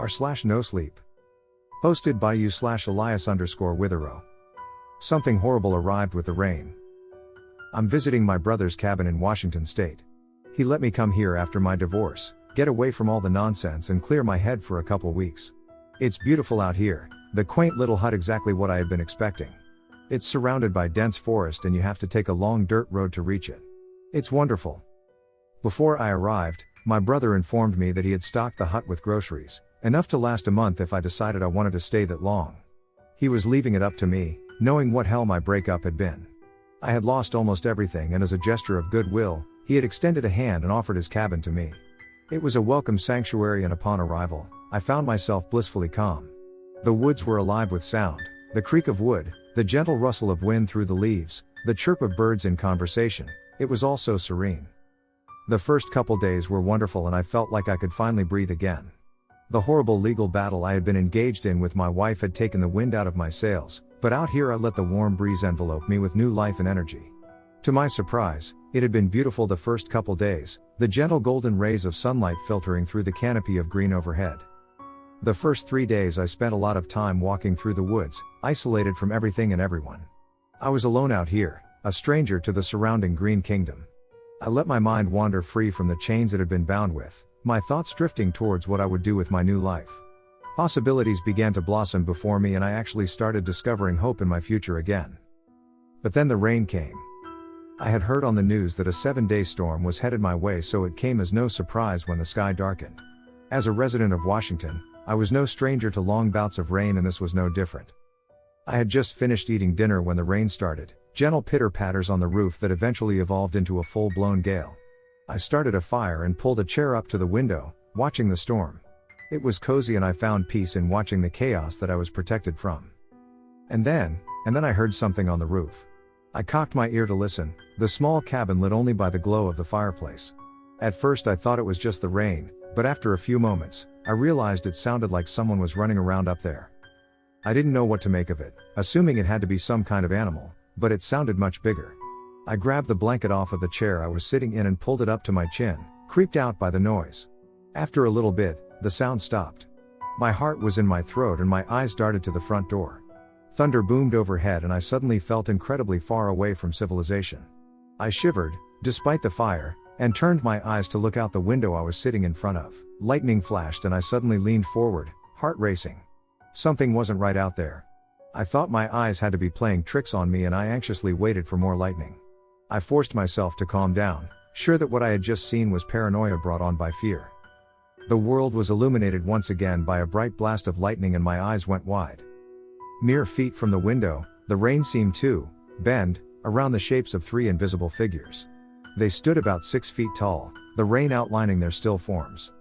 r/nosleep. Hosted by you/Elias_Withero. Something horrible arrived with the rain. I'm visiting my brother's cabin in Washington state. He let me come here after my divorce, get away from all the nonsense and clear my head for a couple weeks. It's beautiful out here, the quaint little hut exactly what I had been expecting. It's surrounded by dense forest and you have to take a long dirt road to reach it. It's wonderful. Before I arrived, my brother informed me that he had stocked the hut with groceries, enough to last a month if I decided I wanted to stay that long. He was leaving it up to me, knowing what hell my breakup had been. I had lost almost everything and as a gesture of goodwill, he had extended a hand and offered his cabin to me. It was a welcome sanctuary and upon arrival, I found myself blissfully calm. The woods were alive with sound, the creak of wood, the gentle rustle of wind through the leaves, the chirp of birds in conversation. It was all so serene. The first couple days were wonderful and I felt like I could finally breathe again. The horrible legal battle I had been engaged in with my wife had taken the wind out of my sails, but out here I let the warm breeze envelope me with new life and energy. To my surprise, it had been beautiful the first couple days, the gentle golden rays of sunlight filtering through the canopy of green overhead. The first 3 days I spent a lot of time walking through the woods, isolated from everything and everyone. I was alone out here, a stranger to the surrounding green kingdom. I let my mind wander free from the chains it had been bound with, my thoughts drifting towards what I would do with my new life. Possibilities began to blossom before me and I actually started discovering hope in my future again. But then the rain came. I had heard on the news that a 7-day storm was headed my way, so it came as no surprise when the sky darkened. As a resident of Washington, I was no stranger to long bouts of rain and this was no different. I had just finished eating dinner when the rain started, gentle pitter-patters on the roof that eventually evolved into a full-blown gale. I started a fire and pulled a chair up to the window, watching the storm. It was cozy and I found peace in watching the chaos that I was protected from. And then I heard something on the roof. I cocked my ear to listen, the small cabin lit only by the glow of the fireplace. At first I thought it was just the rain, but after a few moments, I realized it sounded like someone was running around up there. I didn't know what to make of it, assuming it had to be some kind of animal, but it sounded much bigger. I grabbed the blanket off of the chair I was sitting in and pulled it up to my chin, creeped out by the noise. After a little bit, the sound stopped. My heart was in my throat and my eyes darted to the front door. Thunder boomed overhead and I suddenly felt incredibly far away from civilization. I shivered, despite the fire, and turned my eyes to look out the window I was sitting in front of. Lightning flashed and I suddenly leaned forward, heart racing. Something wasn't right out there. I thought my eyes had to be playing tricks on me and I anxiously waited for more lightning. I forced myself to calm down, sure that what I had just seen was paranoia brought on by fear. The world was illuminated once again by a bright blast of lightning and my eyes went wide. Mere feet from the window, the rain seemed to bend around the shapes of 3 invisible figures. They stood about 6 feet tall, the rain outlining their still forms.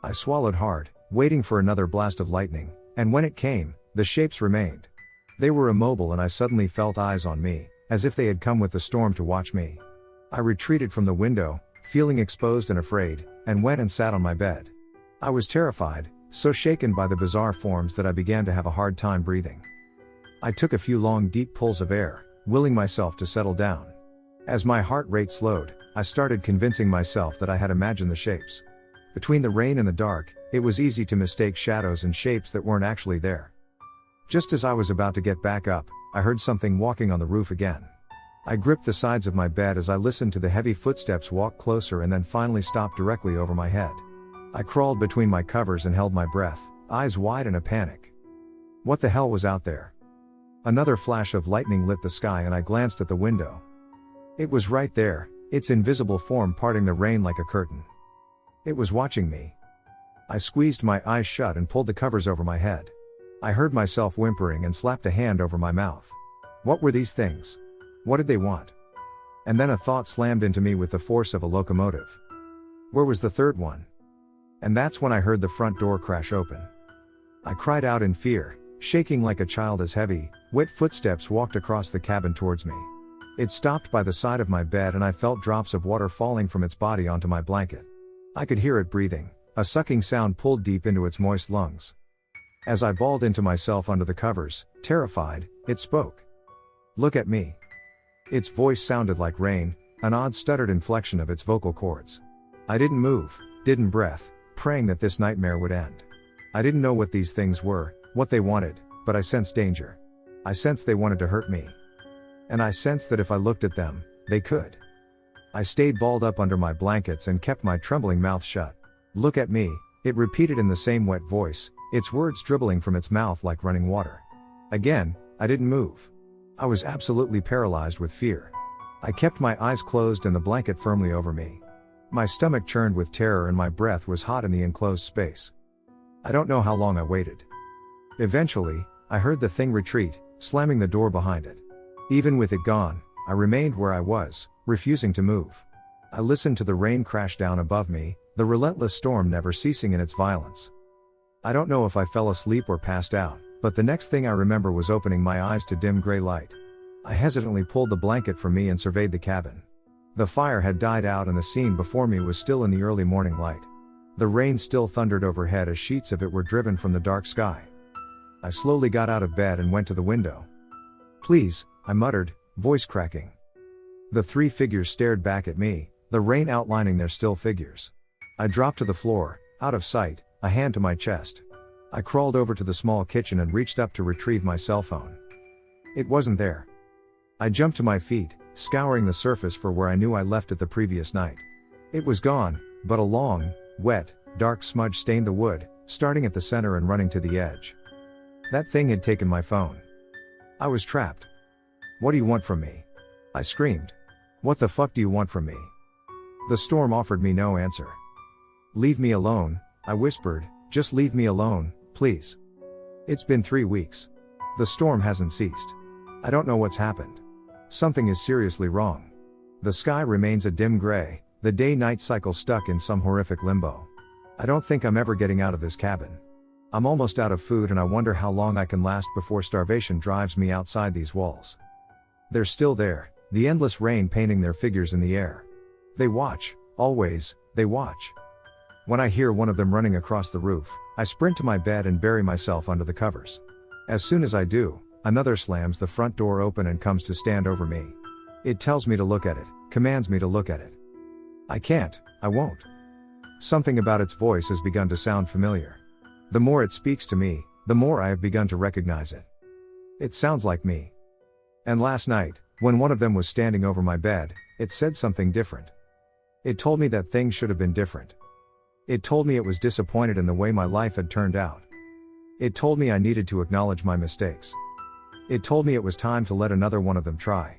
I swallowed hard, waiting for another blast of lightning, and when it came, the shapes remained. They were immobile and I suddenly felt eyes on me, as if they had come with the storm to watch me. I retreated from the window, feeling exposed and afraid, and went and sat on my bed. I was terrified, so shaken by the bizarre forms that I began to have a hard time breathing. I took a few long deep pulls of air, willing myself to settle down. As my heart rate slowed, I started convincing myself that I had imagined the shapes. Between the rain and the dark, it was easy to mistake shadows and shapes that weren't actually there. Just as I was about to get back up, I heard something walking on the roof again. I gripped the sides of my bed as I listened to the heavy footsteps walk closer and then finally stop directly over my head. I crawled between my covers and held my breath, eyes wide in a panic. What the hell was out there? Another flash of lightning lit the sky and I glanced at the window. It was right there, its invisible form parting the rain like a curtain. It was watching me. I squeezed my eyes shut and pulled the covers over my head. I heard myself whimpering and slapped a hand over my mouth. What were these things? What did they want? And then a thought slammed into me with the force of a locomotive. Where was the third one? And that's when I heard the front door crash open. I cried out in fear, shaking like a child as heavy, wet footsteps walked across the cabin towards me. It stopped by the side of my bed and I felt drops of water falling from its body onto my blanket. I could hear it breathing, a sucking sound pulled deep into its moist lungs. As I bawled into myself under the covers, terrified, it spoke. Look at me. Its voice sounded like rain, an odd stuttered inflection of its vocal cords. I didn't move, didn't breath, praying that this nightmare would end. I didn't know what these things were, what they wanted, but I sensed danger. I sensed they wanted to hurt me. And I sensed that if I looked at them, they could. I stayed balled up under my blankets and kept my trembling mouth shut. "Look at me," it repeated in the same wet voice, its words dribbling from its mouth like running water. Again, I didn't move. I was absolutely paralyzed with fear. I kept my eyes closed and the blanket firmly over me. My stomach churned with terror and my breath was hot in the enclosed space. I don't know how long I waited. Eventually, I heard the thing retreat, slamming the door behind it. Even with it gone, I remained where I was, refusing to move. I listened to the rain crash down above me, the relentless storm never ceasing in its violence. I don't know if I fell asleep or passed out, but the next thing I remember was opening my eyes to dim gray light. I hesitantly pulled the blanket from me and surveyed the cabin. The fire had died out and the scene before me was still in the early morning light. The rain still thundered overhead as sheets of it were driven from the dark sky. I slowly got out of bed and went to the window. "Please," I muttered, voice cracking. The three figures stared back at me, the rain outlining their still figures. I dropped to the floor, out of sight, a hand to my chest. I crawled over to the small kitchen and reached up to retrieve my cell phone. It wasn't there. I jumped to my feet, scouring the surface for where I knew I left it the previous night. It was gone, but a long, wet, dark smudge stained the wood, starting at the center and running to the edge. That thing had taken my phone. I was trapped. "What do you want from me?" I screamed. "What the fuck do you want from me?" The storm offered me no answer. "Leave me alone," I whispered, "just leave me alone, please. It's been 3 weeks. The storm hasn't ceased. I don't know what's happened. Something is seriously wrong. The sky remains a dim gray, the day-night cycle stuck in some horrific limbo. I don't think I'm ever getting out of this cabin. I'm almost out of food and I wonder how long I can last before starvation drives me outside these walls." They're still there, the endless rain painting their figures in the air. They watch, always, they watch. When I hear one of them running across the roof, I sprint to my bed and bury myself under the covers. As soon as I do, another slams the front door open and comes to stand over me. It tells me to look at it, commands me to look at it. I can't, I won't. Something about its voice has begun to sound familiar. The more it speaks to me, the more I have begun to recognize it. It sounds like me. And last night, when one of them was standing over my bed, it said something different. It told me that things should have been different. It told me it was disappointed in the way my life had turned out. It told me I needed to acknowledge my mistakes. It told me it was time to let another one of them try.